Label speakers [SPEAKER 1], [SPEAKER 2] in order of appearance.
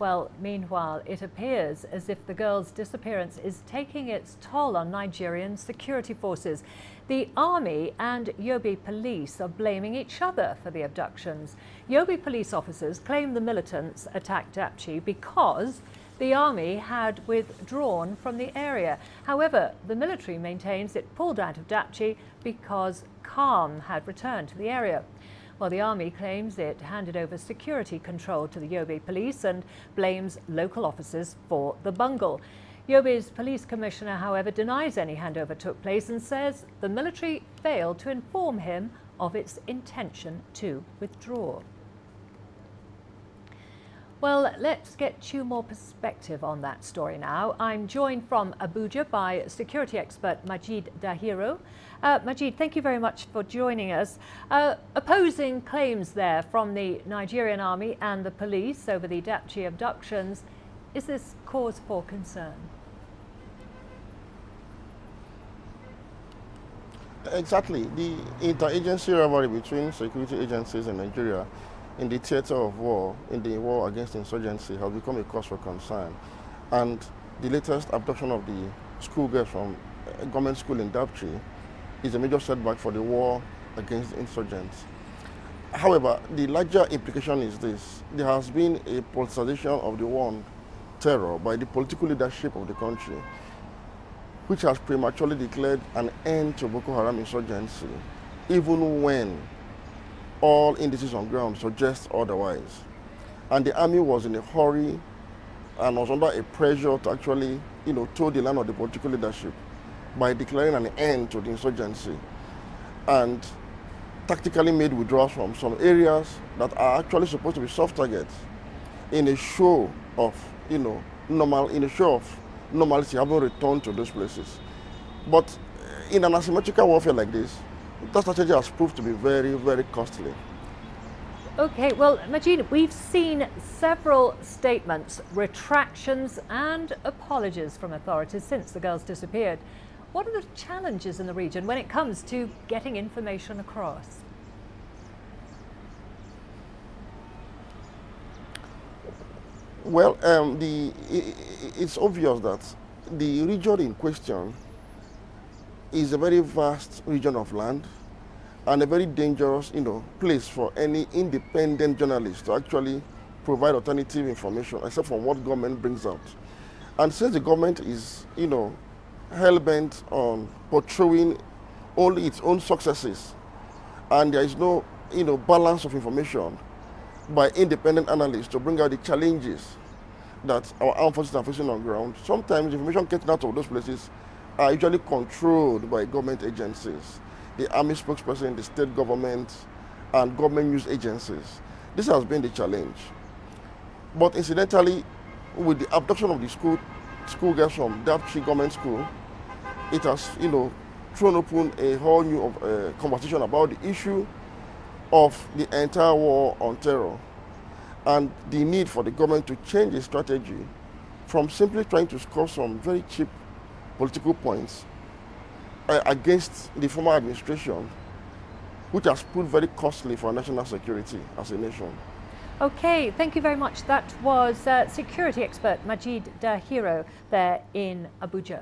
[SPEAKER 1] Well, meanwhile, it appears as if the girl's disappearance is taking its toll on Nigerian security forces. The army and Yobe police are blaming each other for the abductions. Yobe police officers claim the militants attacked Dapchi because the army had withdrawn from the area. However, the military maintains it pulled out of Dapchi because calm had returned to the area. Well, the army claims it handed over security control to the Yobe police and blames local officers for the bungle. Yobe's police commissioner, however, denies any handover took place and says the military failed to inform him of its intention to withdraw. Well, let's get you more perspective on that story now. I'm joined from Abuja by security expert Majid Dahiro. Majid, thank you very much for joining us. Opposing claims there from the Nigerian army and the police over the Dapchi abductions. Is this cause for concern?
[SPEAKER 2] Exactly. The interagency rivalry between security agencies in Nigeria in the theater of war, in the war against insurgency, has become a cause for concern. And the latest abduction of the schoolgirls from a government school in Dapchi is a major setback for the war against insurgents. However, the larger implication is this: there has been a politicization of the war on terror by the political leadership of the country, which has prematurely declared an end to Boko Haram insurgency, even when all indices on ground suggest otherwise. And the army was in a hurry and was under a pressure to actually, toe the line of the political leadership by declaring an end to the insurgency, and tactically made withdrawals from some areas that are actually supposed to be soft targets in a show of, normalcy, having returned to those places. But in an asymmetrical warfare like this, that strategy has proved to be very, very costly.
[SPEAKER 1] Okay, well, Majid, we've seen several statements, retractions and apologies from authorities since the girls disappeared. What are the challenges in the region when it comes to getting information across?
[SPEAKER 2] Well, it's obvious that the region in question is a very vast region of land and a very dangerous, place for any independent journalist to actually provide alternative information, except from what government brings out. And since the government is, hell-bent on portraying only its own successes, and there is no, balance of information by independent analysts to bring out the challenges that our armed forces are facing on ground, sometimes information getting out of those places are usually controlled by government agencies, the army spokesperson, the state government, and government news agencies. This has been the challenge. But incidentally, with the abduction of the schoolgirls from Dapchi government school, it has, thrown open a whole new conversation about the issue of the entire war on terror and the need for the government to change its strategy from simply trying to score some very cheap political points against the former administration, which has proved very costly for national security as a nation.
[SPEAKER 1] Okay, thank you very much. That was security expert Majid Dahiro there in Abuja.